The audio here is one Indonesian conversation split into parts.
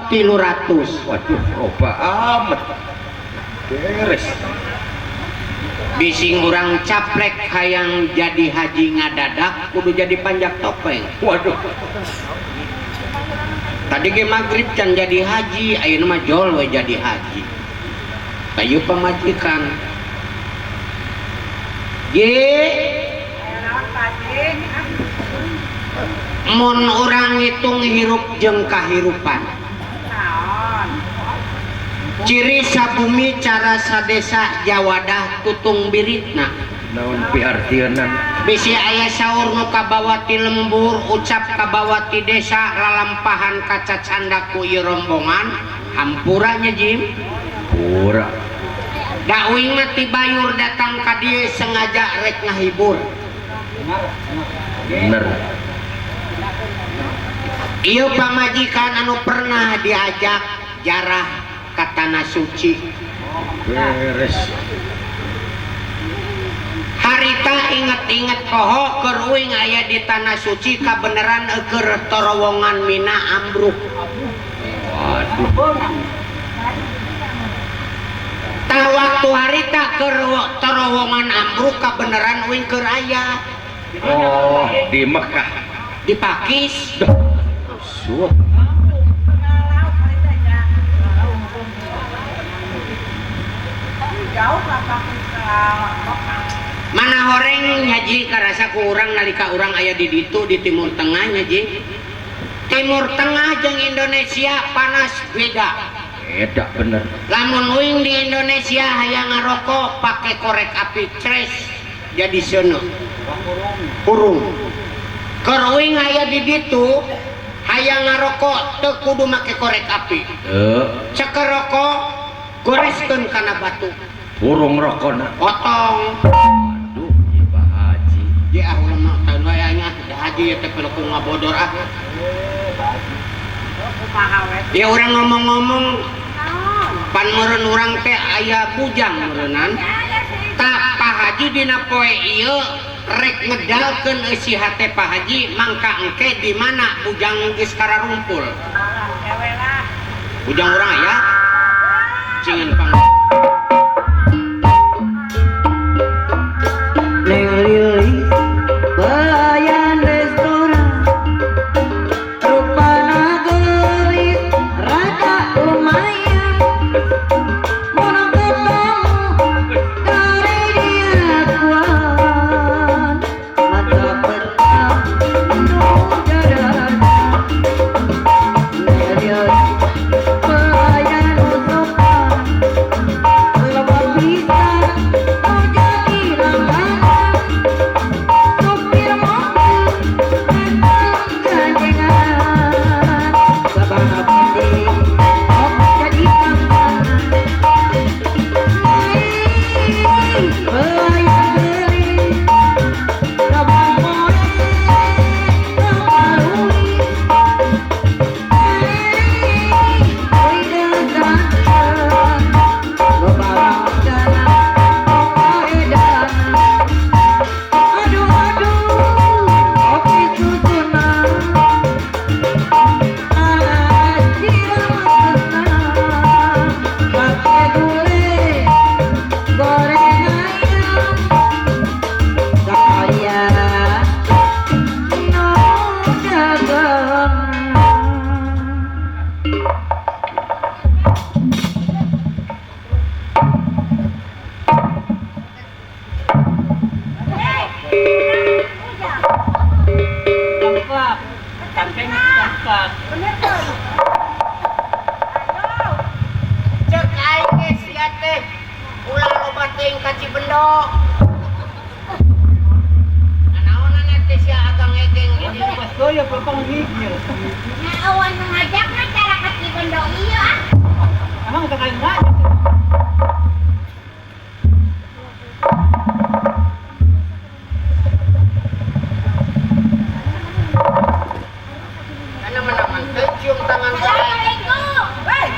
300. Waduh, loba amat. Beres. Bising orang caplek hayang jadi haji ngadadak kudu jadi panjat topeng. Waduh. Tadi ge maghrib can jadi haji, ayeuna mah jol we jadi haji. Kayu pamajikan. Mun orang ngitung hirup jeung kahirupan. Ciri sabumi cara sadesa jawadah tutung biritna. Naon piartienan? Bisi aya saur nu kabawati lembur ucap kabawati desa lalampahan kaca canda ku ieu rombongan hampura nya Jim. Pura. Da uing mah ti bayur datang ka dieu sengaja rek ngahibur. Bener. Ieu pamajikan anu pernah diajak jarah ka tanah suci. Beres. Harita inget-inget poho keur uing aya di tanah suci kabeneran keur terowongan mina ambruk. Waduh. Tah waktu harita keur terowongan ambruk kabeneran uing keur aya. Oh, di Mekah. Di Pakis. Suh. Mana horeng nyaji karasa ku urang nalika urang aya di ditu di Timur Tengah nyaji. Timur Tengah jeung Indonesia panas beda. Beda bener. Lamun uing di Indonesia hayang ngarokok pake korek api tres jadi seuneu. Kurung. Keur uing aya di ditu hayang ngarokok teu kudu make korek api. Ceker rokok goreskeun kana batu. Burung rokona. Potong. Aduh, ieu Pak Haji. Ya ulah mah taun wae nya haji teh perlu ku ngabodor ah. Ya urang ngomong-ngomong pan meureun urang teh aya bujang meureunan. Tah Pak Haji dina poe ieu rek ngedalkeun eusi hate Pak Haji mangka engke di mana bujang geus kararumpul. Bujang urang aya. Cingin pang. Lili bayan restoran rupana gelis rada lumayan mau ketemu dari dia kuat mata petang dadan Lili bayan usopan lepas bisa mau jadi langganan supir mobil datang gandengan babak putih oh jadi tampan bayar beli kabar more kabarui oi degan bebarang jalan edan aduh kopi susunan tenang pakai gulai goreng ayam saya no dagang. Cek aing ge sia teh ulah loba teuing ka Cibendo. Naonan teh sia agang egeng ini. Nah, awan nu ngajak mah cara ka Cibendo ieu ah. Emang udah kali enggak? Kana menaman teu cium tangan saya. Assalamualaikum. Hei.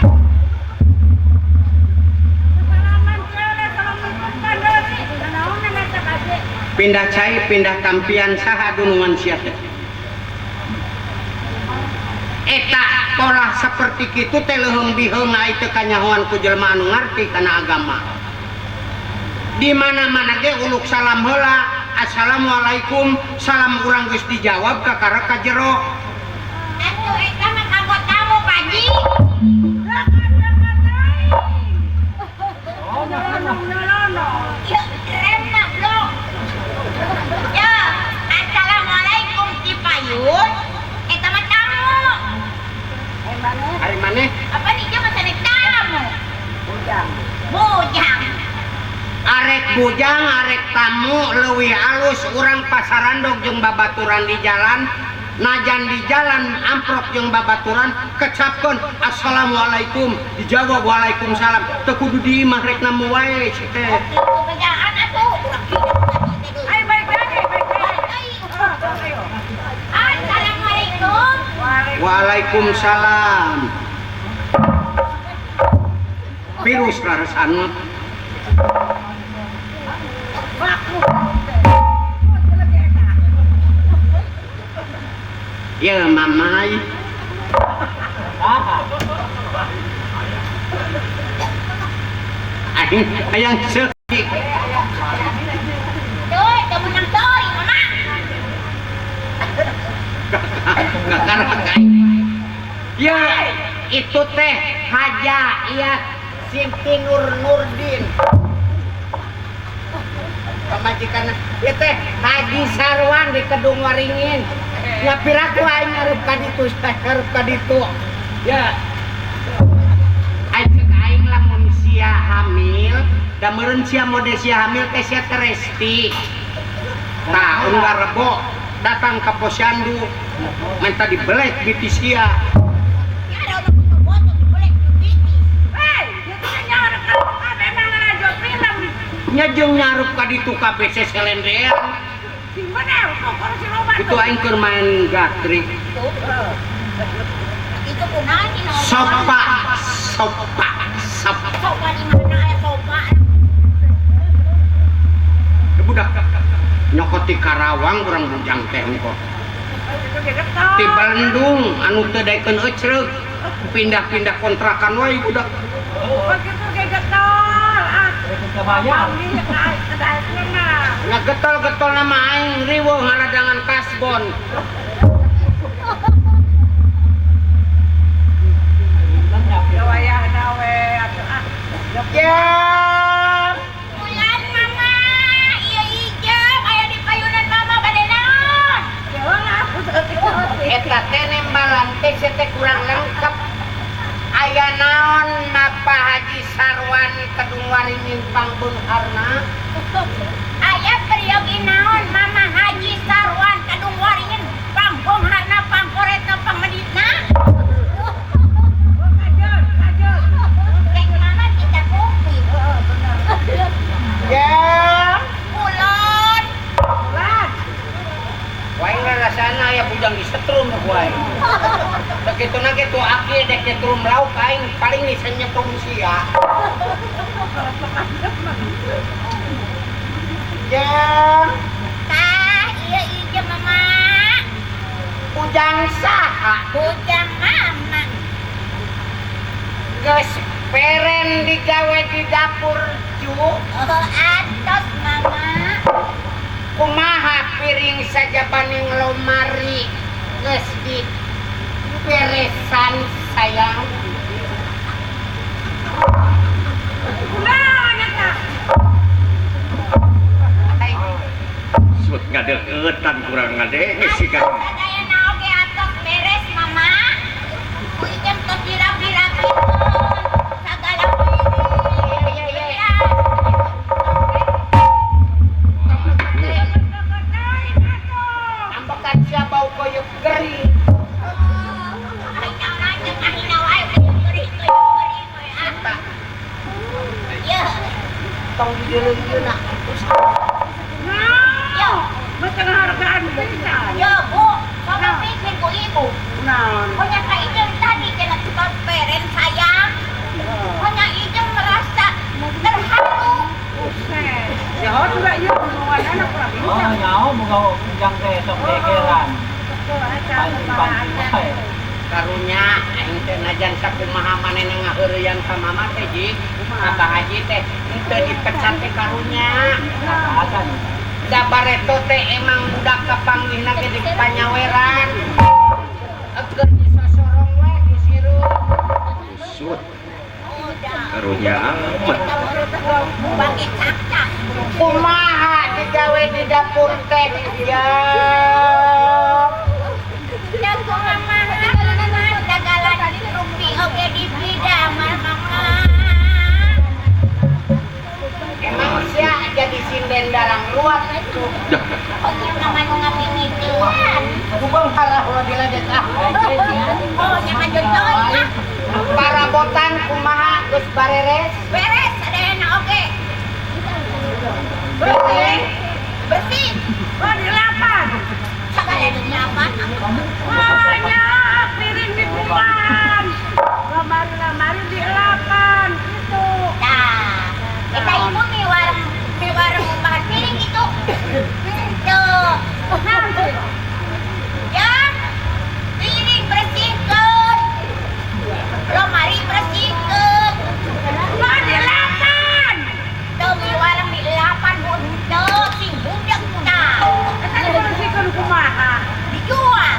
Salaman kele salaman pandori. Naon na ta kaje? Pindah cai pindah tampian saha dunungan sia teh. Eta pola seperti itu teh leuheung biheung teu kanyahoan ku jelema anu ngarti kana agama. Di mana-mana ge uluk salam heula, assalamualaikum, salam urang geus dijawab kakara ka jero. Atuh eta mah kanggo tamu Pak Haji. Ya, remna bro. Ya, assalamualaikum Cipayun. Eta mah tamu. Ari maneh Apa nih dia masih tamu? Bujang. arek bujang arek tamu leuwih alus urang pasarandog jeung babaturan di jalan. Najan di jalan amprok jeung babaturan kecapkeun assalamualaikum dijawab waalaikumsalam teu kudu di imah rek namu wae si teh. Kerjaan atuh. Ayo balik lagi. Assalamualaikum. Waalaikumsalam. Virus rarasan. Ya mamai. Ayang sekik. Doi, kamu nang doi, mama. Kakak. Ya itu teh Haja iya Siti Nurdin. Pamajikan ya teh Haji Sarwan di Kedung Waringin. Ya piraku aing ngarep ka ditu, ngarep ka ditu. Ya. Aing lamun sia hamil, da meureun sia mode sia hamil teh sia teresti. Tah unggal rebo datang ka posyandu minta dibelek biti sia. Ya ada orang foto-foto boleh bibit. Hei, dia tuh nyawa kan memang ngajo film. Nya jeung nyarup ka ditu kabeh seselendean. Sing bener, pokoknya si Roman. Itu aing keur main gatrik. Itu kunaon ini nomor. Sopa. Sopa di mana ya sopa? Budak nyokoti Karawang urang bujang teh engko. Ti Bandung anu teu daekeun ecreug pindah-pindah kontrakan wae budak. Begitu kayak getol. Kebayang. Nya getol-getol nama aing riweuh ngaladangan kasbon. Ya. Bulan mama, iya ijem, aya di payunan mama bade naon? Eta teh nembalan teh teh kurang lengkap. Aya naon napa Haji Sarwan Kedung Waringin Pangbeungharna? Aya periog naon mama Haji Sarwan Kedung Waringin Pangbeungharna pangkoretna pangmeditna? Kayak mama kita kopi. Ya. Bulan. Wae rasana aya bujang disetrum wae. Da kituna ge tu akil dek nyetrum lauk aing paling bisa nyetrum sia. Ya. Tah, iya ijem mama. Bujang saha? Bujang mama. Geus peren digawe di dapur cu. Atos mama. Kumaha piring saja baning lomari geus di peresan sayang. Kunaon eta? Sut ngadeuketan kurang ngadenge sih kan. Sadaya naoge atos beres mama. Ku ijem tos dirapi-rapikeun sagala piring. Iya. Ambekan sia bau koyok gering. Tong di dileungeuna. Yo, macam hargaan pisan. Yo, Bu, coba pikir ku ibu. Naon? Pokoknya Kak Ijeng tadi kena tukang peren sayang. Pokoknya Ijeng merasa terharu. Ya juga ieu hubungan anak kurang bisa. Oh, nyaho muga ujang teh sok degeran. Panci-panci wae. Karunya aing najan sakumaha manehna ngaeureuyang ka mama teh ji Abah Haji teh henteu dipecat teh karunya da bareto teh emang budak kapanggihna ge di panyaweran eukeun disosorong we disirup Usut karunya amat Bagi cacak. kumaha digawe di dapur teh ya Dan kumaha dagalan rupi oge di bidang mama. emang sia jadi sinden darang luar itu dah Oke nama nu ngapimitian. kubang harah lo diladet ah Oh nyaman jodoh ah. parabotan kumaha geus bareres Beres ada enak oke. bersih Bersih. Oh, dilapan. Sagala di lapan. Banyak piring di bukan. Lemari-lemari dilapan. Itu. Nah, kita ibu mi warung makan piring gitu. Tuh. Nanti. Ya. Piring bersihkan. Lemari bersihkan. Oh, dilapan. Tuh mi warung di lapan tuh sing budak kita. Kan bersihkan kumaha. Dijual.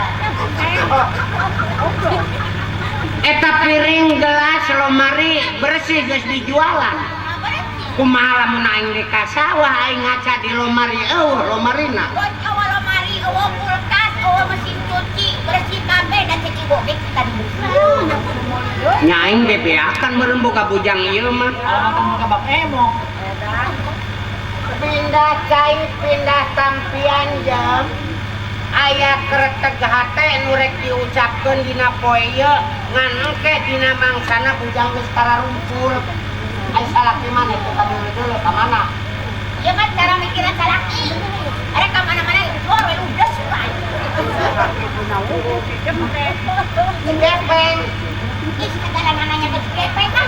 eta piring gelas lemari bersih geus dijualan Nah, bersih. kumaha lamun aing di ka sawah aing ngaca di lemari eueuh lemarina Buat awal lemari, awal kulkas, awal mesin cuci, bersih kabeh dan cek ibu dek kita di nya aing bebeakan meureun boga bujang ieu mah pindah cai pindah tampian jam aya kretek hate nu rek diucapkeun dina poe ieu ngan engke dina mangsana bujang geus tararumpul ai salaki maneh teh kadeuleu ka mana Ya kan cara mikiran salaki. Ada ke mana-mana keluar we udah suka. gepeng Ih, segala nananya ke kepeng kan.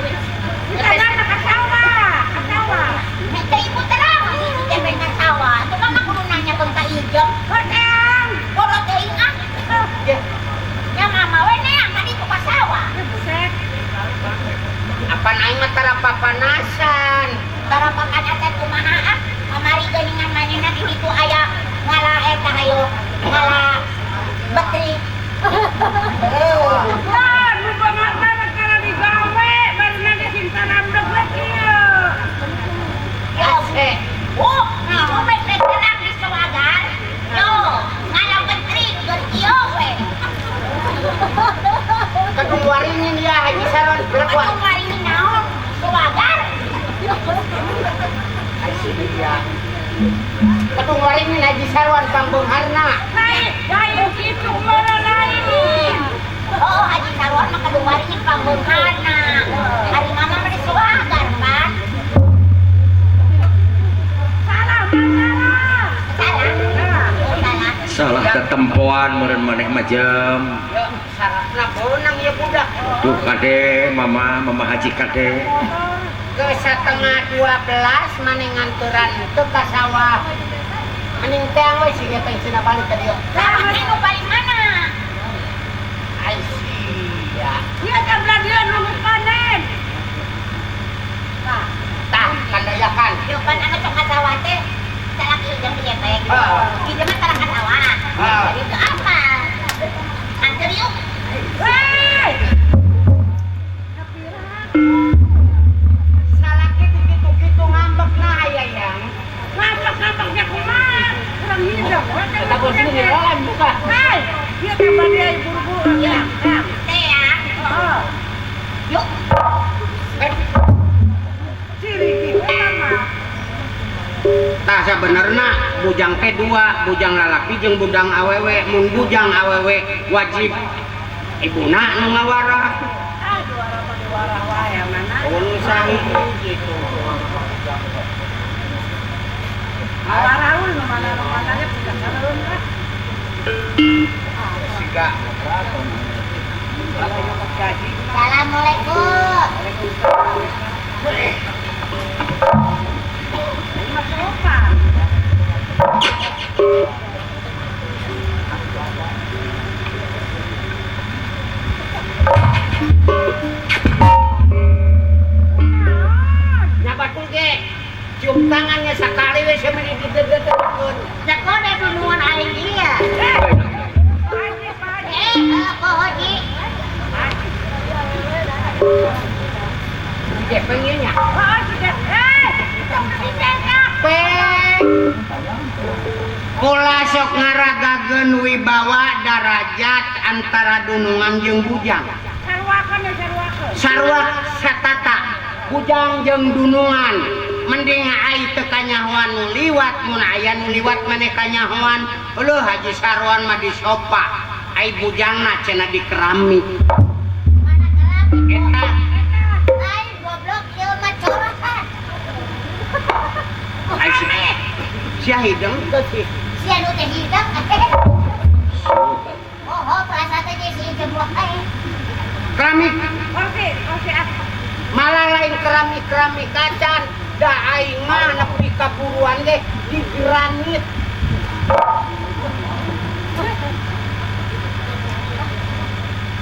Kita nak ke sawah. Ke sawah. Nek ke ibu terang, kepeng ke sawah. Itu mama kudu nanya ke Kak Ijom. Kodang. Bodoh teuing ah. Ya mama we neang tadi ke sawah. Buset. apa aing mah tara papanasan Para pakan aset kumaha ah. Kamari geuningan manehna di ditu aya ngala eta hayo. Ngala betri. Kan, lu banget karena digawe. Baru nanti simpan amdek lagi ya. Ya, oh, ibu mek terang di Sawagar. Yo, ngala betri keur ieu we. kedung waringin ya Haji Saron berkuat Aduh mari ini naon? Sawagar. kedung waringin Haji Saron Pambung Harna Lain itu mana lain. Oh, Haji Sarwan mah kedua waringin pambungkana. Hari mama mah di Sawagar, Pan. Salah, salah. Salah. Salah. salah tetempoan meureun maneh mah jam yuk sarapna beunang ya budak tuh kade mama Haji kade ke setengah 12 maneh nganturan itu ka sawah mending teang we siga teh cenah balik ka dieu Lah, ini paling mana? ai sia Dia kan dia nunggu panen. tah kandayakan Yuk pan anu sok sawah teh. Salaki jeung ieu teh. Ieu mah tara ka sawah. Jadi itu apa? Antar yuk. Hei. salaki kitu-kitu ngambekna aya yang Nampak-nampaknya kumaha. Kurang hidung. kita bersini di dalam buka Hei, dia tambah dia buru-buru. Ya, teh ya. Oh, Yuk. ciri kita mama. tah sabenerna bujang teh dua bujang lalaki jeung budang awewe mun bujang awewe wajib ibuna nu ngawara Aduh, warah wae mana. urusan gitu Warahul mana mananya bukan sarun lah. siga Assalamualaikum. Masuk apa? cium tangannya sekali we sama di dedededekeun. Sekode dunuan aing ieu. Kok Haji? Dia pengennya. Oh, sudah. Peng. Kula sok ngaragakeun wibawa darajat antara dunungan jeung bujang. Sarwakan ya sarwakan. Sarwa satata bujang jeung dunungan mending ai teu kanyahoan nu liwat mun aya nu liwat maneh kanyahoan eueuh Haji Sarwan mah disopa ai bujangna cenah di keramik Mana keramik? eta Aing goblok ieu mah corokan. ai sia hideng teh sih Si anu teh hidang. Oh, perasa teh si jemblok aing. keramik Oke apa? malah lain keramik kacan da aing mah nepi ka buruan ge di granit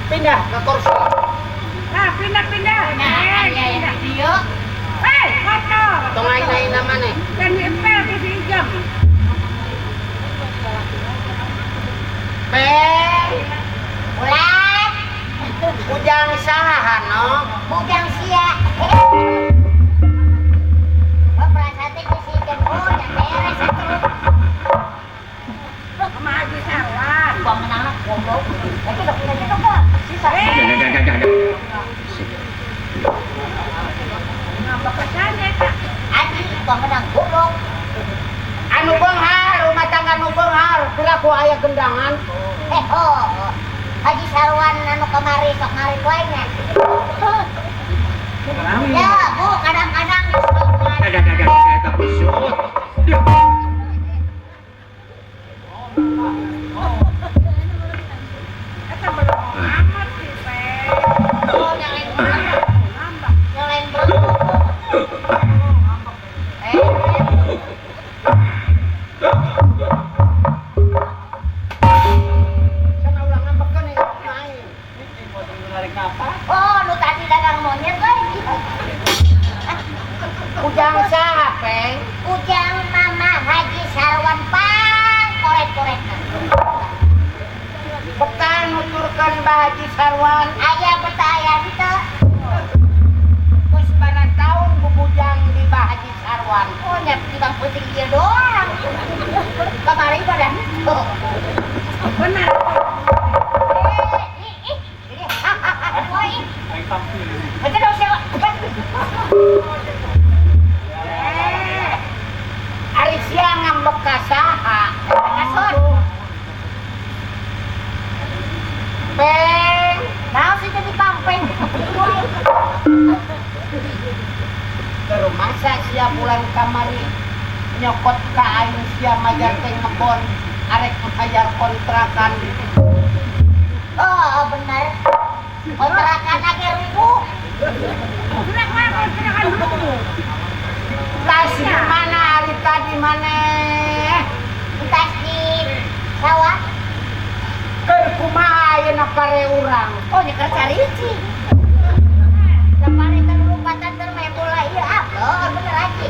pindah ke kursi Nah, pindah. Nah, aya video. Hei, motor. tong aing mana Dan nempel ke si Ijam. Peng Ulat, bujang saha no bujang sia. Oh, perasa teh si jemblok yang beres atuh. Sama Haji Sarwan. Bang menang goblok. Tapi udah punya gitu kok. Sisa. Ngambek kesana tak? Aji, bang menang goblok. anu beunghar rumah tangga nu beunghar piraku aya gendangan Oh, Haji Sarwan anu kemari sok ngarit wae nya. Ya, Bu, kadang-kadang sok ngarit. Eta kusut. Eta belum amat sih, Peng. Oh, nyalain berang. Ngambek. Nyalain berang. sana ulah ngambekeun main Oh, nu tadi dagang monyet euy. bujang saha Peng Ujang Mama Haji Sarwan pang korek-korek. betah nuturkeun Mbah Haji Sarwan Aya betaya henteu. geus barang taun bubujang di Mbah Haji Sarwan Oh, nya tibang peuting ieu doang. Kamari pada henteu. Benar. ari sia ngambek ka saha Peng Naon sih jadi pampeng? Terus masa sia pulang kamari nyokot ka aing sia majar teh ngebon arek majar kontrakan Oh, benar. Kontrakan lagi rubuh. Sudah mah kontrakan dulu. tas di mana ari tadi maneh Entas di sawah. keur kumaha ayeuna pare urang Oh, nyeker cariji. Kemarin kan lompatan termebola iya oh bener aja.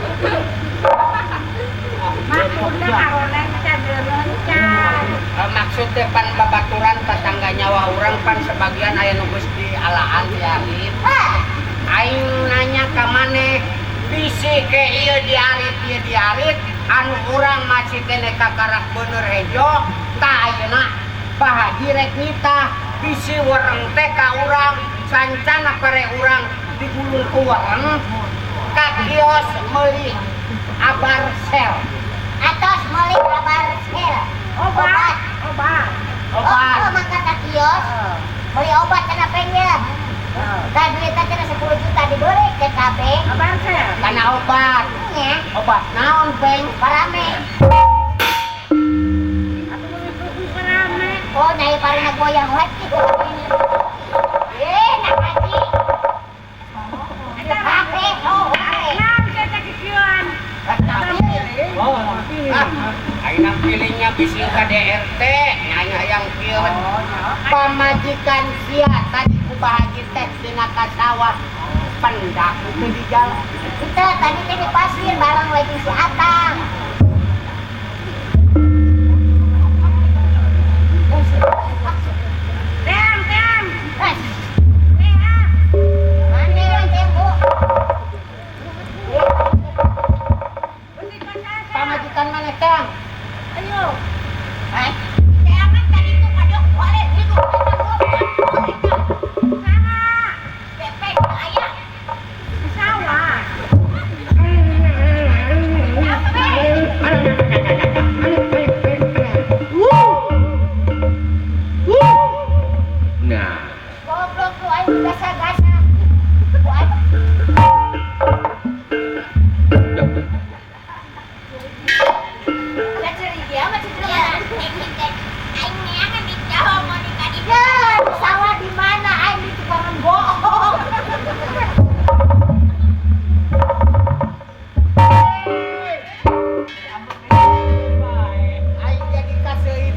Mak udah karolan cadeun can. maksud teh pan babaturan tetangga nyawa urang pan sebagian aya nu geus dialaan diarit Hah, aing nanya ka maneh bisi ke ieu diarit anu urang masih kene kakarak bener hejo ta ayeuna Pak Haji rek nitah bisi wereng teh ka urang sancana pare urang digulung ku wereng ka kios meuli abar sel atos meuli kabar sel. Obat. obat Oh, mangkat ka kios. Meuli obat kana penya. Tadi duitna cenah 10 juta dibeureuk ke KB. Abang saya. kana obat Nya, obat naon peng parame. Atau mau rame. Oh, nyai parina goyang lagi. Nak haji. Hape, oh, hape. Nah, kita kikieuan. ayeuna pilihnya bisi ka DRT nyanya yang kieu pamajikan sia tadi ku Pak Haji teh dina ka sawah pendak itu di jalan. Kita tadi teh di pasir bareng lagi si Atang. Tem, tem. Mas, Tem. mana yang tempo? Pamajikan mana Kang? Ayo. Eh, jangan tadi tuh kadok boleh gitu. Sana. Pepek ayah. Di sawah. Nah, Goblok lu ayo gasa-gasa. Buat ceria macam ceria. Ini yang di Jawa mau dikadi. Ya, sawah di mana? Aing di tukangan bohong. Aing jadi kaseuit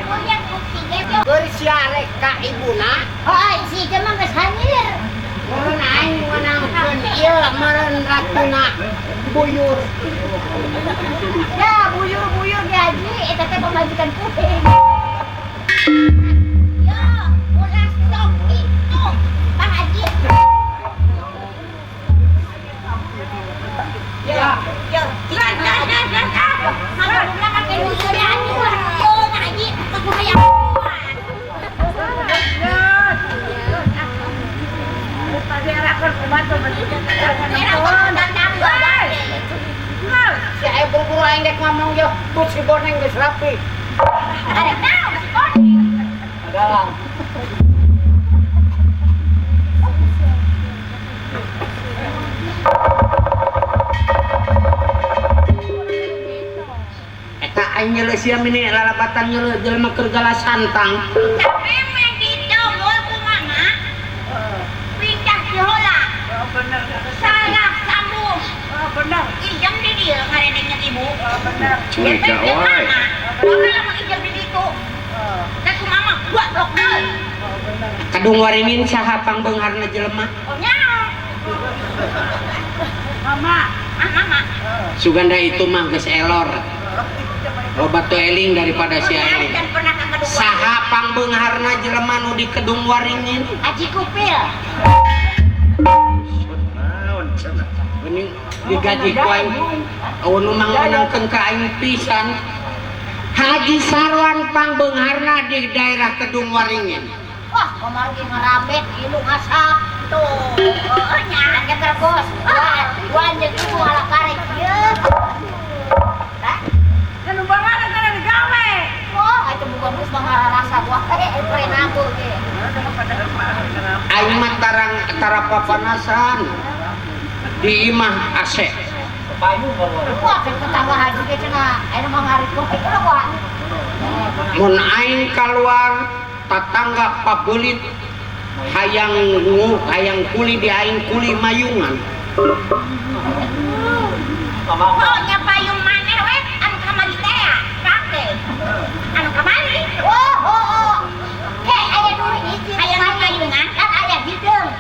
Uyang bukti gitu. bersiarek ka ibuna. Hoi, si Jemang geus hanyir. Meureun aing menangkeun ieu meureun ratuna buyur. Ya, buyur-buyur gaji eta teh pemajikan kuring. Ya, ulah sok itu. Bang Haji. Ya, Ya, maka belakang ke buyur ya Haji. Yo, Bang Haji, aku hayang. Tadi akan pembantu Era orang datang gak si aya buru-buru aing dek ngomong yo, tuh si boneng geus rapi. ada tahu si Koni. Adalah. Eta aing nyeuleuh sia mini lalabatan nyeuleuh jelema keur galas santang. Memang gitu, mau kemana? Pindah sekolah. benar. Salah sambung. Benar. Ijam di dia ngarenengnya ibu. Benar. cuy Ya, gawai. Orang lama ijam di situ. Aku mama buat blok deh. Kadung waringin saha pangbeungharna jelema. Oh nyao. Mama. Mama. Suganda itu mah geus elor. Loba teu eling daripada si eling. Dan pernah ke kedua. Saha pangbeungharna jelema nu di kedung waringin? Haji Kupil. Geuning digaji ku aing. Aweun nu mangunangkeun ka aing pisan. Haji Sarwan pangbeungharna di daerah Kedung Waringin. Wah, kemarin ngerabet ilu ngasap tuh. Oh, nyala ke tergos. Wah, jadi itu ala karek ye. Kan banget ada digawe. Wah, itu bukan bus mangara rasa gua. Pren aku ge. Aing mah tara papanasan di imah AC. Wah, kan tetangga haji ge cenah aya mangarit gua. Wah. Mun aing keluar tatangga pabeulit hayang kuli di aing kuli mayungan. Oh, nya payung maneh we anu kamari teh ya. Pake. Anu kamari. Oh. Ke aya dulu hiji. Aya payungan kan aya hideung.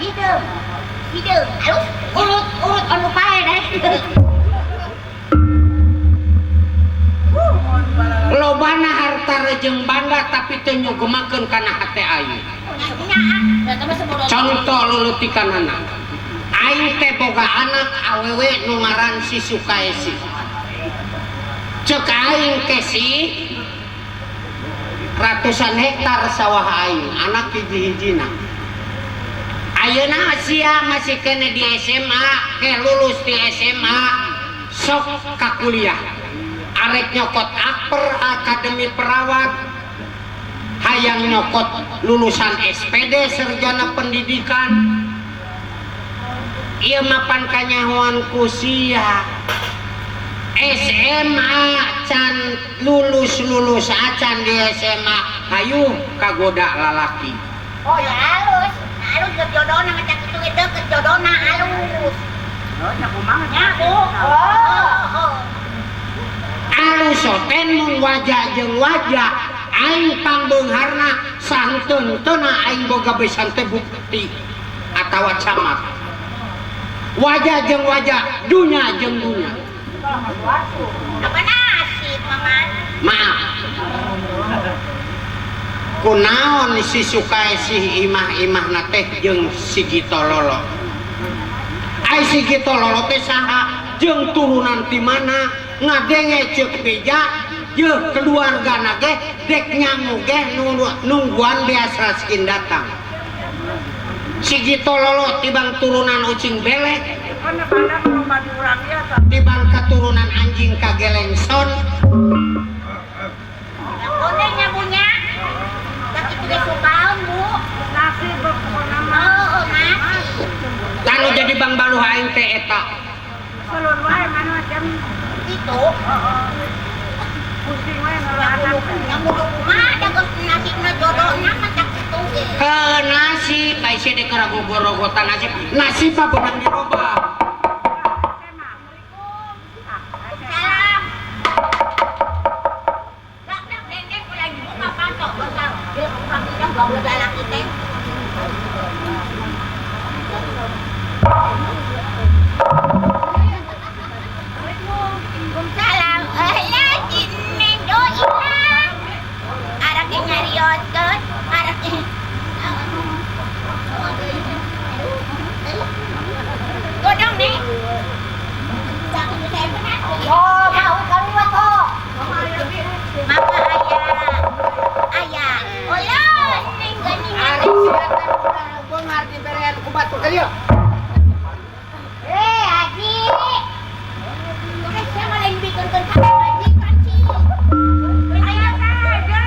Alus urut anu pae deh. Lobana harta rejeng bangga tapi teu nyugemakeun kana hate aing. Contoh leuleutikanana. Aing teh boga anak awewe nu ngaran si Sukaesi. Ceuk aing kesi ratusan hektar sawah aing, anak hiji-hijina. Ayeuna sia masih kene di SMA, ke lulus di SMA, sok ka kuliah. Arek nyokot akper akademi perawat, hayang nyokot lulusan SPD sarjana pendidikan. Ieu mapan kanyahoan ku sia SMA can lulus acan di SMA hayu kagoda lalaki. Oh ya halus ke jodona ngajak itu ke jodona halus. Oh, nyaku mah. Nyaku. Oh. Alus sopen mung wajah jeung wajah aing pangbeungharna santeun-teuna aing boga besan teh bukti atawa camat. Wajah jeung wajah, dunya jeung dunya. Apa nasib, Mama? Maaf. Kunaon si Sukai si imah-imahna teh jeung si Gitololo. Ai si Gitololo teh saha jeung turunan ti mana ngadenge ceuk beja yeuh keluargana ge dek nyangu ge nungguan biasa skin datang. Si Gitololo tibang turunan ucing belek, tibang keturunan anjing kagelengson. Konenya punya. Tak itu ge sukaun, Bu. Nasi berkona Oh, nasi. Tanu jadi bang baluh aing teh eta. Salon wae mana macam Itu. pusing wae ngalah anak. Yang mulu mah dagang nasibna jodohna mah tak kitu ge. Ke nasib, ai sia dek ragogo-rogotan nasib. Nasib mah beunang dirobah. Salam. Dak nenek lagi buka patok besar. Dia kurang tidak bawa dalam kita. Salam. Ya jineng doi lah. Arak nyarioskeun, arak godong nih. Oh, mau kamu apa? Mama ayah. Oh ya, neng gani. Ari siatan udah beungar diberian ku batu kalieu. Aji. Oke, siapa lain bikinkan kakak Aji kanci. Ayah saja.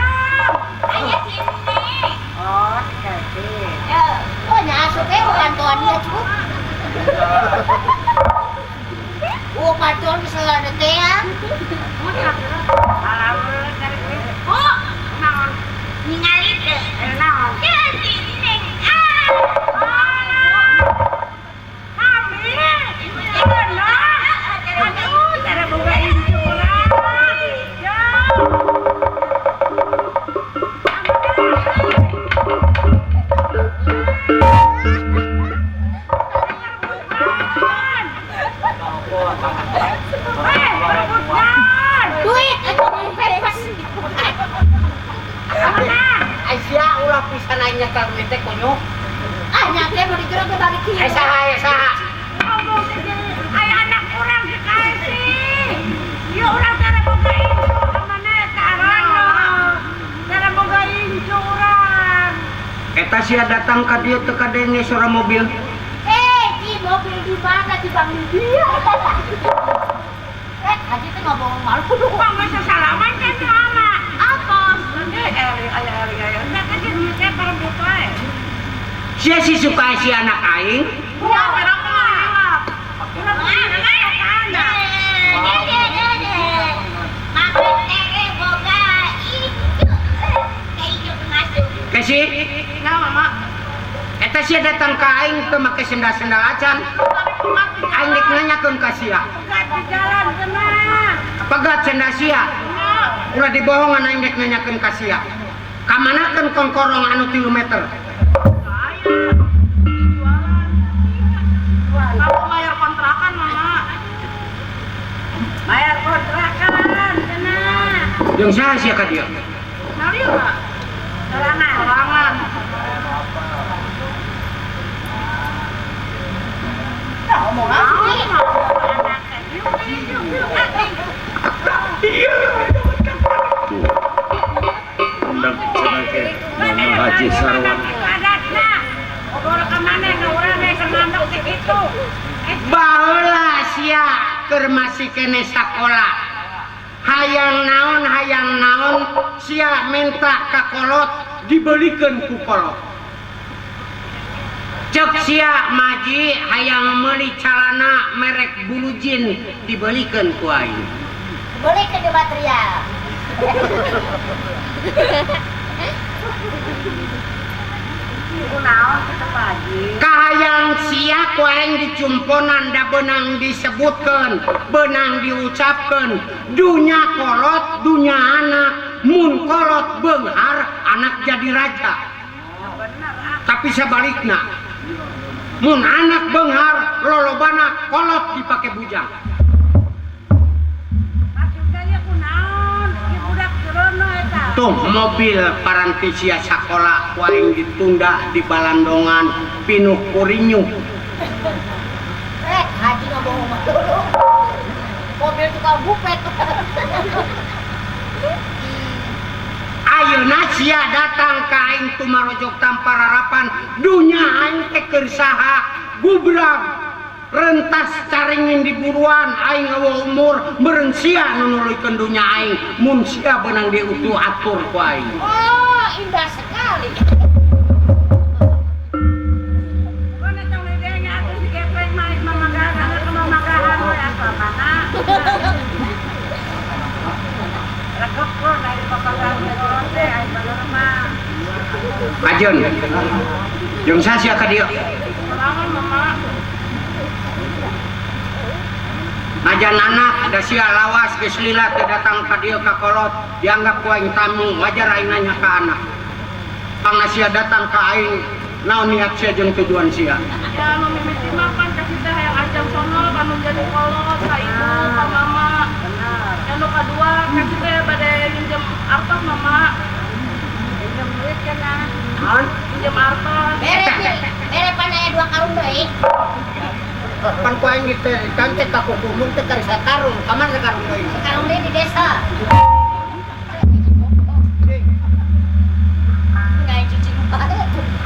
Ayah sini. Oh, kasih. Oh, nyasuk bukan tuan dia cukup. Oh, paton misalnya teh ya. Alhamdulillah dari Oh, naon. ningali teh. Naon. Ya, sini. Kami. Aduh, cara buka injuran. Ya. Duit, aduh, bebas. Ai sia ulah pisan aing nyetar duit teh konyol. Ah, nyake mau digerak ke balik kiri. Ai saha? Ayah anak orang dikasih. Ya orang cara buka inju kemana sekarang? Cara buka inju orang. Eta sia datang ka dieu teu kadenge suara mobil. Di mobil di mana di Bang dia? Haji teh nggak bohong malu. Bang masa salaman kan sama. Apa? Ayah. Nah kan dia duitnya para buka. Sia si Sukai si anak aing. Ya, berapa lewat? Kesi, Nah, Mama. eta sia datang ka aing teu make sendal-sendal acan. Aing dek nanyakeun ka sia. Enggak di jalan sana. Pegat sendal sia. Ulah dibohongan aing dek nanyakeun ka sia. Kamanakeun kongkorong anu 3 meter. Kamu bayar kontrakan, Mama. Bayar kontrakan, sana. Jeung saha sia ka dieu? Nari enggak? Sorangan. Ngomong apa? Hendak cenake Mama Haji Sarwan. Adatna. Obor ka maneh nu urang we semandok di kitu. Baheula sia keur masih kene sakola. Hayang naon sia minta ka kolot dibelikeun ku kolot. Cek sia maji hayang meuli calana merek Blue Jean dibelikeun ku aing. Boleh ke di material. Kunaon tetep aja. Kahayang sia ku aing dicumponan da beunang disebutkeun, beunang diucapkeun, dunya kolot, dunya anak, mun kolot beunghar anak jadi raja. Tapi sebaliknya mun anak beunghar lolobana kolot dipake bujang. Tuh mobil parantisia sakola waing ditunda di balandongan pinuh kurinyuh. Haji ngomong dulu. Mobil tukang bupet. Ayeuna sia datang ka aing tumarojok tanpa harapan dunya aing teh keur saha gubrang rentas caringin di buruan aing eueuh umur meureun sia nu nuluykeun dunya aing mun sia beunang diutuh atur ku aing. Oh, indah sekali. Kajeun jeung sasia ka dieu najan anak da sia lawas geus lila teh datang ka dieu ka kolot dianggap ku aing tamu wajar aing nanya ka anak pangna sia datang ka aing naon niat sia jeung tujuan sia Ya memimiti makan kasih teh yang ajang sono kanu jadi kolot ka ibu ka mama. Yang nu kadua kasih teh bade nginjem artos mama. Pinjam duit kana. Pinjam artos. Bere pan aya 2 karung deui. pan ku aing teh kan teh ka kukumung teh kari sakarung kamana sakarung deui Karung deui di desa. Ngai cicing bae.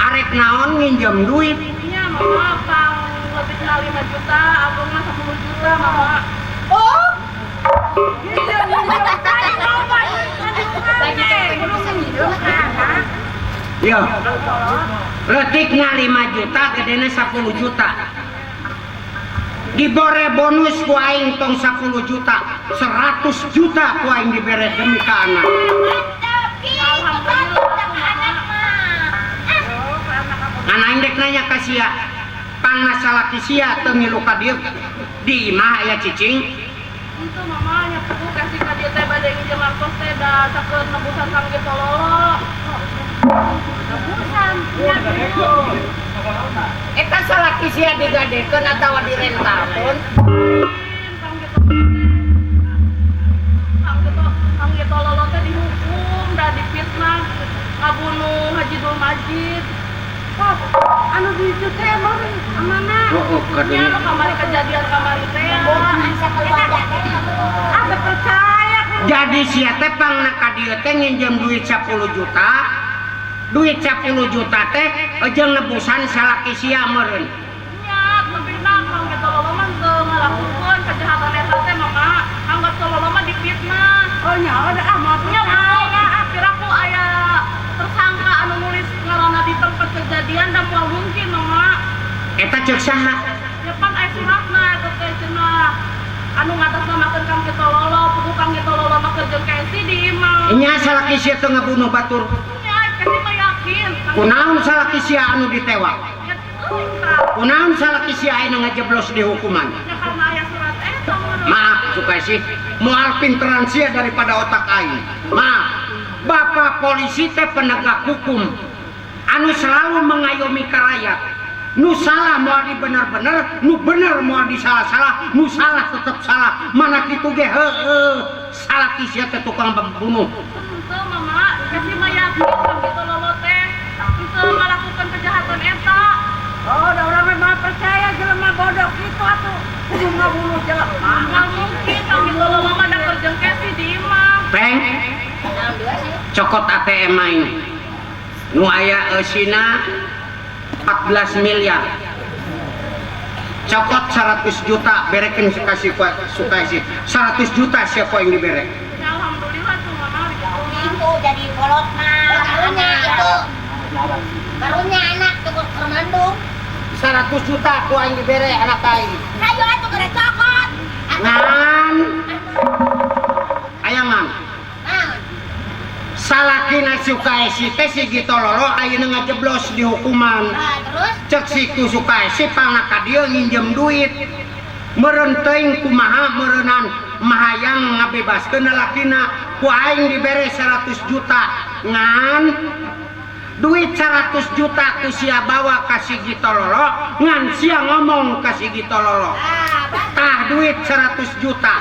arek naon nginjem duit Iya mama pang lebih kenal 5 juta, abang mah 10 juta mama. Oh, Iya tadi mama banyak yang pengen bisa hidup kan. iya letiknya 5 juta gedena 10 juta dibore bonus ku aing tong 10 juta 100 juta ku aing dibere demi ka anak Tapi kita tetap anak mah. anak aing dek nanya ka sia pangna salaki sia teu ngilu ka dieu di imah aya cicing itu mama nyapu kasih ka dia teh bade nginjem artos teh da sakeun nebusan kang ge tololo. Nebusan nya dulu. eta salaki sia digadekeun atawa direntalkeun Kang ge tololo teh dihukum da difitnah ngabunuh Haji Dul Majid. Oh, anu di ditu teh emang amana. Oh, kadunya. Nya kamari kejadian kamari teh. Wah, asa keluarga teh. Ada percaya kan. jadi sia teh pangna ka dieu teh nginjem duit 10 juta duit 10 juta teh jeung nebusan salaki sia meureun Nya tapi nah kang ge tololo mah teu ngalakukeun kejahatan eta teh mama. Anggap tololo mah difitnah. Oh nya ada amatnya mah. Piraku aya tersangka anu nulis ngaranna di tempat kejadian dan moal mungkin mama. eta ceuk saha Ya pan aya suratna eta teh cenah anu ngatasnamakeun kang ge tololo, kudu kang ge tololo mah kerjeun KSI di imah. nya salaki sia teu ngabunuh batur Nya kasih mah yakin. kunaon salaki sia anu ditewak Ya teuing tah. kunaon salaki sia anu ngajeblos di hukuman Ya karena aya surat eta mah. maaf suka sih moal pinteran sia daripada otak aing maaf bapak polisi teh penegak hukum anu selalu mengayomi ka rakyat nu salah moal di bener-bener nu bener moal di salah-salah nu salah tetep salah mana kitu ge heueuh salaki sia teh tukang bunuh Henteu mama, kasih mah yakin kang ge tololo teh henteu ngalakukeun kejahatan eta. Oh, da urang mah percaya jelema bodoh kitu atuh. Kudu ngabunuh jelema. Nggak mungkin kang ge tololo mah da kerjeun KSI di imah. peng Naon dua sih? cokot ATM aing nu aya eusina 14 miliar cokot 100 juta berekeun kasih sukasi 100 juta siapa yang dibere Ya alhamdulillah tuh mama gitu. Itu jadi kolot mah. Karunya itu. Karunya anak cukup kermandung. 100 juta ku aing dibere anak aing Hayo atuh gara cokot. ngan aya mang Nah, salakina sukaesi teh si Gitololo ayeuna ngajeblos di hukuman terus cek si ku sukaesi pangna ka dieu nginjem duit meureun teuing kumaha meureunan mahayang ngabebaskeun lalakina ku aing dibere 100 juta ngan duit 100 juta ku sia bawa ka si Gitololo ngan sia ngomong ka si Gitololo tah duit 100 juta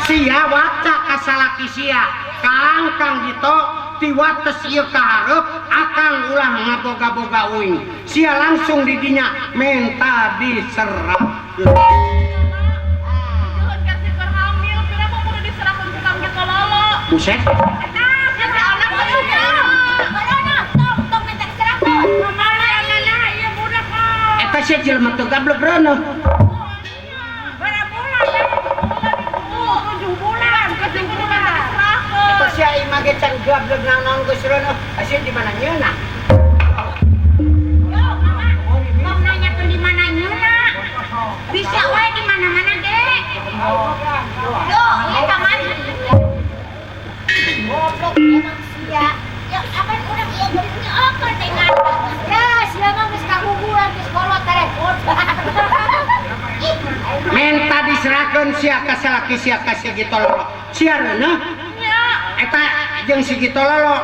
sia waca ka salaki sia Kang Gito tiwates ieu kaharep akang ulah ngaboga-boga uing sia langsung didinya menta diserah Jangan kasih hamil, pira kok kudu diserahkeun ka Kang Gitololo. buset eta sia jelema teu gablek reuneuh 7 bulan diserahkeun. eta sia imah ge can gablek naon geus reuneuh sia di mana nyeuna Bisa wae di mana-mana, Dek. Yo, ini kamari. Goblok emang sia. Ya, apa udah ieu punya apa dengan. Ya, sia mah geus kaguguran geus kolot telepon. menta diserahkeun sia ka salaki sia ka si Gitololo sia reuneuh eta jeung si Gitololo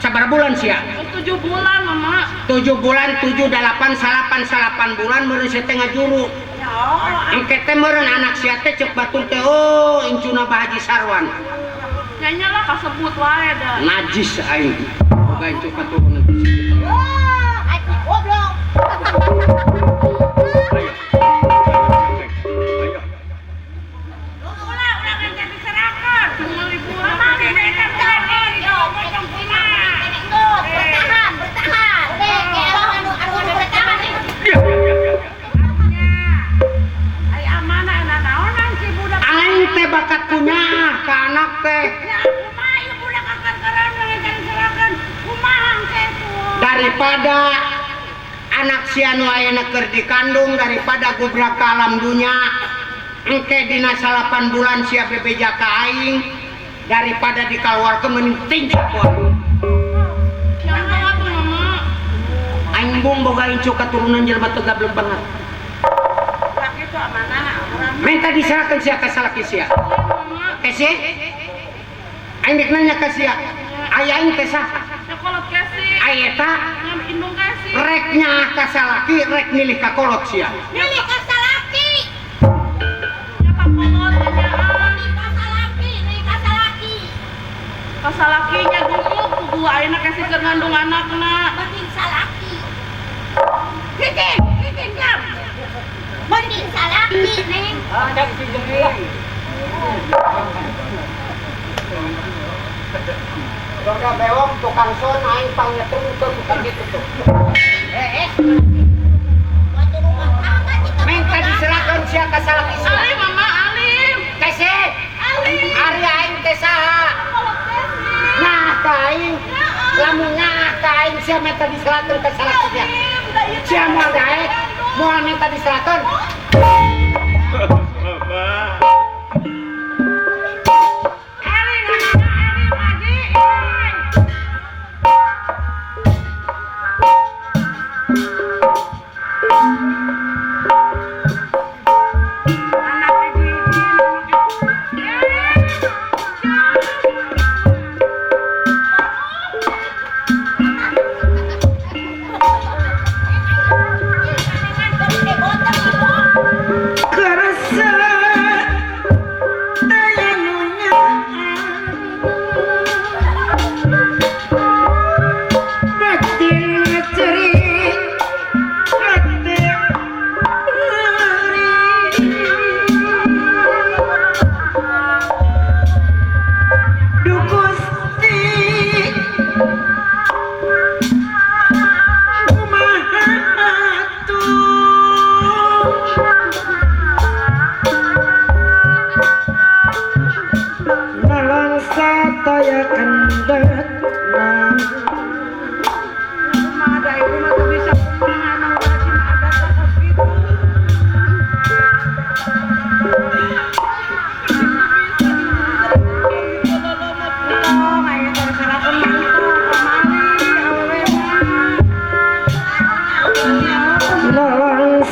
sabar bulan sia 7 bulan, Mama. 7 bulan 7 8 salapan bulan meureun sia teh ngajuru engke teh meureun anak sia teh ceuk batur teh oh incuna Bah Haji Sarwan Nyanyi lah kasebut wae dah. najis aing boga incuk katurunan si Gitololo Wah, atuh goblok. Ulah kan diserahkeun. Cuma liburan. Mama diserahkeun. Yo, macam kumaha? Bertahan. Dek, anu bertahan. Ai amanah enak naonan si budak. aing teh bakat punya ka anak teh Ya, kumaha ieu budak akan karana ngajak diserahkeun. Kumaha kitu? daripada anak si anu ayeuna keur dikandung daripada gubrak ka alam dunya engke dina 8 bulan sia bebeja ka aing daripada dikaluarkeun mending tinggal poe Yang bawa tuh, Mama. aing bung boga incuk katurunan jelema teu gablek banget Dak itu amanah urang. minta diserahkeun sia ka salaki sia Mama. kese aing dek nanya ka sia aya aing teh saha Nyekolot kesi. aya eta Ngam indung kesi. rek nyaah ka salaki rek milih ka kolot sia Milih ka salaki. Nyapa kolot nyaan. Milih ka salaki. Kasalakinya dulu kudu ayeuna kesi keur ngandung anakna. Mending salaki. Titin jam. Mending salaki, Neng. Roda bewong tukang son aing pangetungkeun bukan gitu tuh. Waktu rumah tangga kita Minta diserahkeun sia ka salaki sia. Alim, Mama, alim. Kese. Alim. Ari aing teh saha? Kolot kesi. Nah ka aing. Lamun nah ka aing sia minta diserahkeun ka salaki sia. Sia moal daek, moal minta diserahkeun.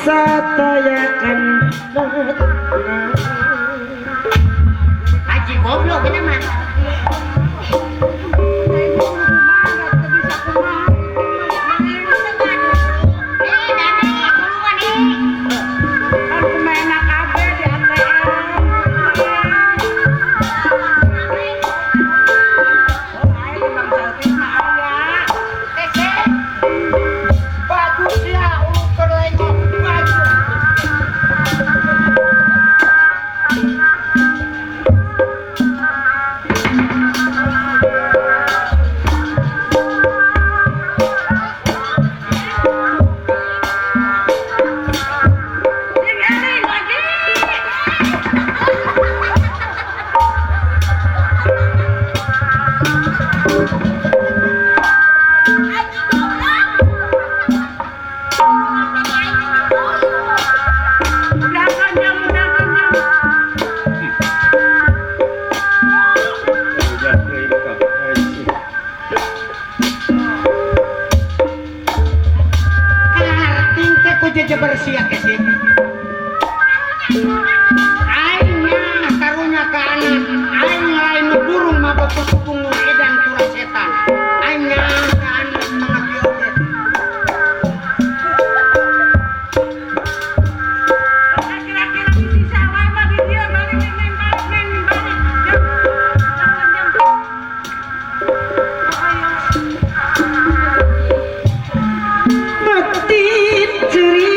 Satayakan haji goblok Kita mah. bagus ya ulu kerengok bagus. Udah keingkap haji. Karting teh ku jejeber sia ke situ. Aingnya karunya ka anak, aing lain nu burung mabok kupung edan kurang setan. Aingnya ka anak mangabdi oge. Mati ceri.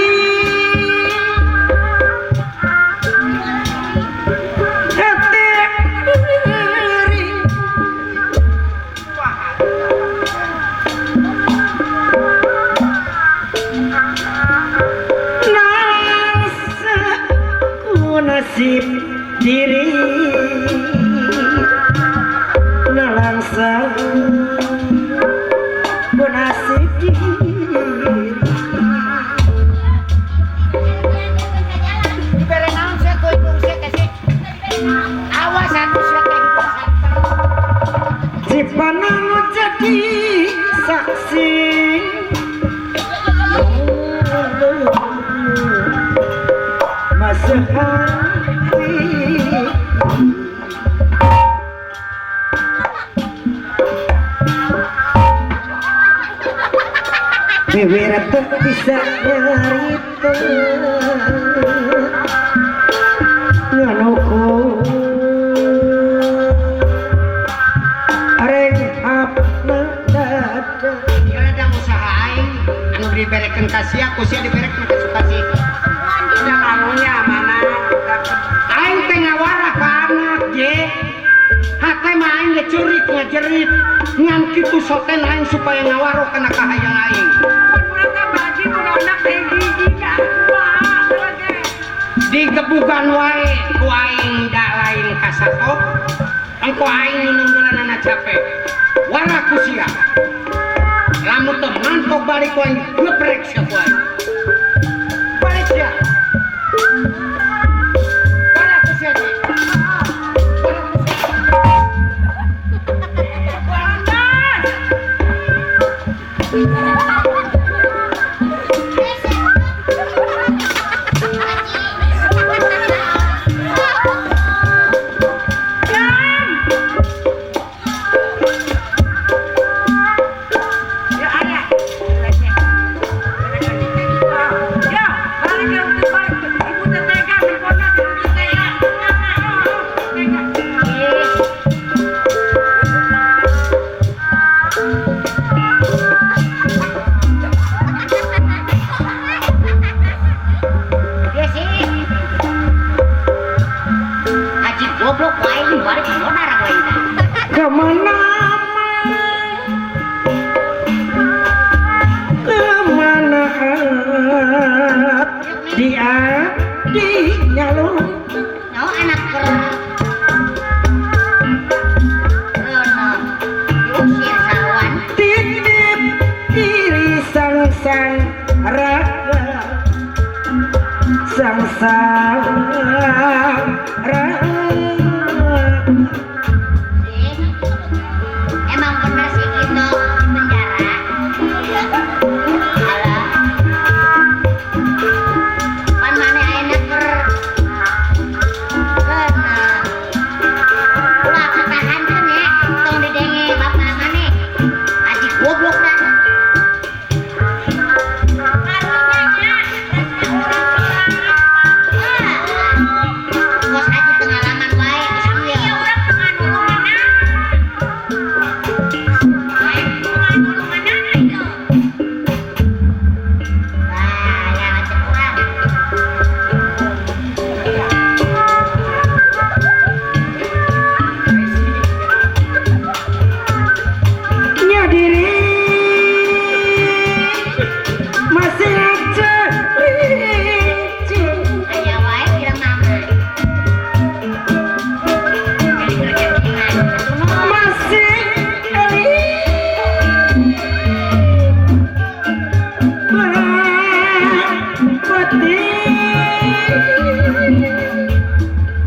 Nasib diri nalangsa ku nasib diri dibere naon sia ku ibung sia kasih awas atuh sia teh si panang jadi saksi masih Bibir tuh bisa nyarita nganuku areng apna dada ya ada usaha aing anu diberekeun ka sia ku sia diberekeun ka Sukasih udah kamunya mana aing teh ngawara ka anak ye hate mah aing ge curik ngajerit ngan kitu soten aing supaya ngawaro kana kahayang aing digebugan wae ku aing da lain kasato engko aing nunggulanana capek wara ku sia lamun teu mantok balik ku aing geprek sia ku aing balik sia wara ku sia ge kemana dia di nyalung No anak Rono diusir sawan. titip diri sang raga Emang bener sih Gino di penjara. Alah. Pan mana enak ker. Bener.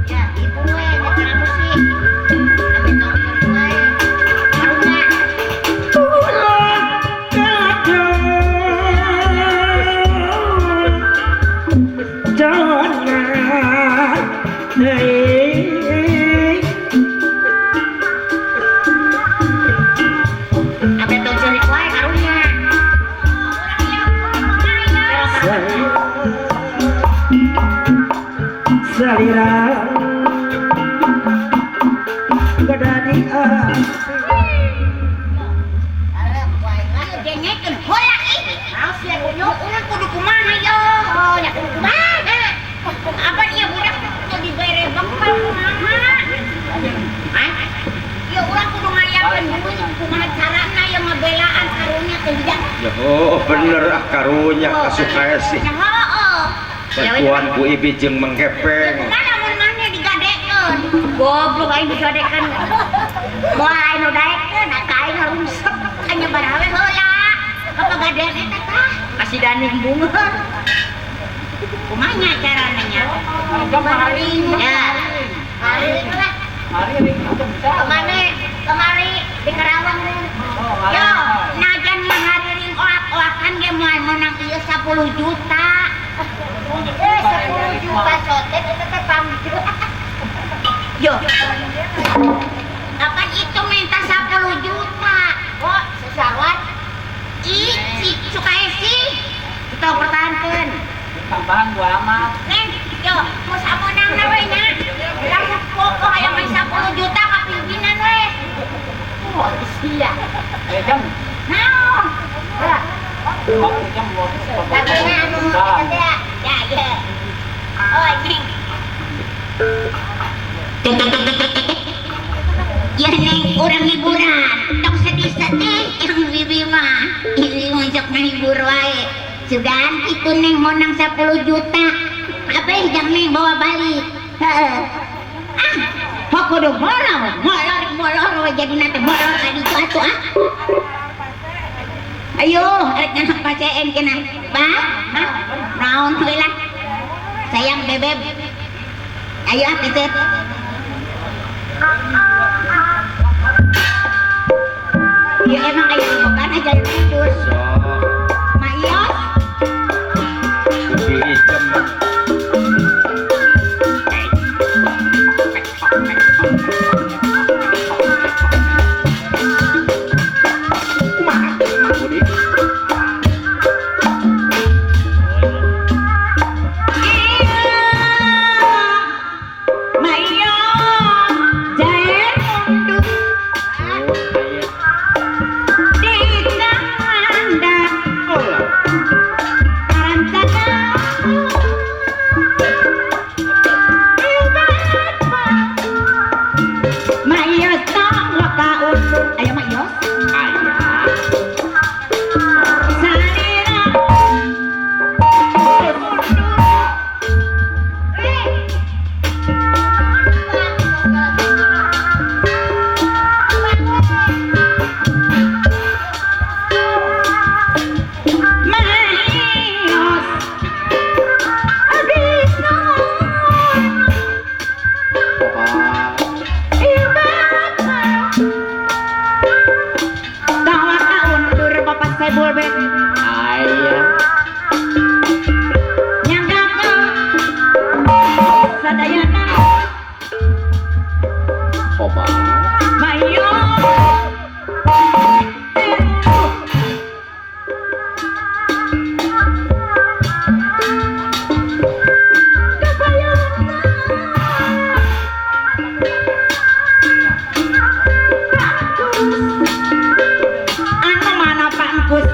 Ya, ibu we, jangan musik. Ame tong we. Karunya. Ame tong cerik we karunya. Salira Badani Dengekeun heula ih. Aos ya kunyuk urang kudu kumaha yo? Ya kudu kumaha? Apa dia budak kudu dibere bengkel kumaha? Hah? Ya urang kudu ngayakeun duit kumaha carana yang ngebelaan karunya teh tidak. Ya oh bener ah karunya kasuka sih. Heeh. Bantuan ku ibi jeung menggepeng. Mana mun maneh digadekeun? Goblok aing digadekeun. Moal aing nu daekeun asa aing harungsep anya barawe heula. Apa gadean eta tah? Kasih daning bungeun. Kumaha carana nya? Ya. Kemari di Karawang. Yo, najan ngahariring oak-oakan ge moal menang ieu 10 juta. 10 juta sotet itu teh panggilan. Yo. Kapan itu minta 10 juta? Kok sesawat? Si Sukaisi. Kita pertahankan. Tambahan gua amat. Neng, yo, mau samonang na we nya. Langsung pokok aya main 10 juta ka pimpinan we. Oh, sia. Jam. Naon? Ya. Jam Tapi anu ya. Ya. Oh, Neng. Ya Neng, orang hiburan. Tong sedih-sedih yang bibi mah. Ibi untuk ngehibur wae. Sudah itu Neng monang 10 juta. Apa yang Neng bawa balik? Heeh. Kok kudu molor jadi nanti molor tadi itu atuh ah. Ayo, rek nganak pacein kena. Bah, hah? Naon heula? Sayang bebeb. Ayo ah keset. Ya emang ayo bukan aja tidur. Mayos. Ibi jam Anu mana Pak Engkus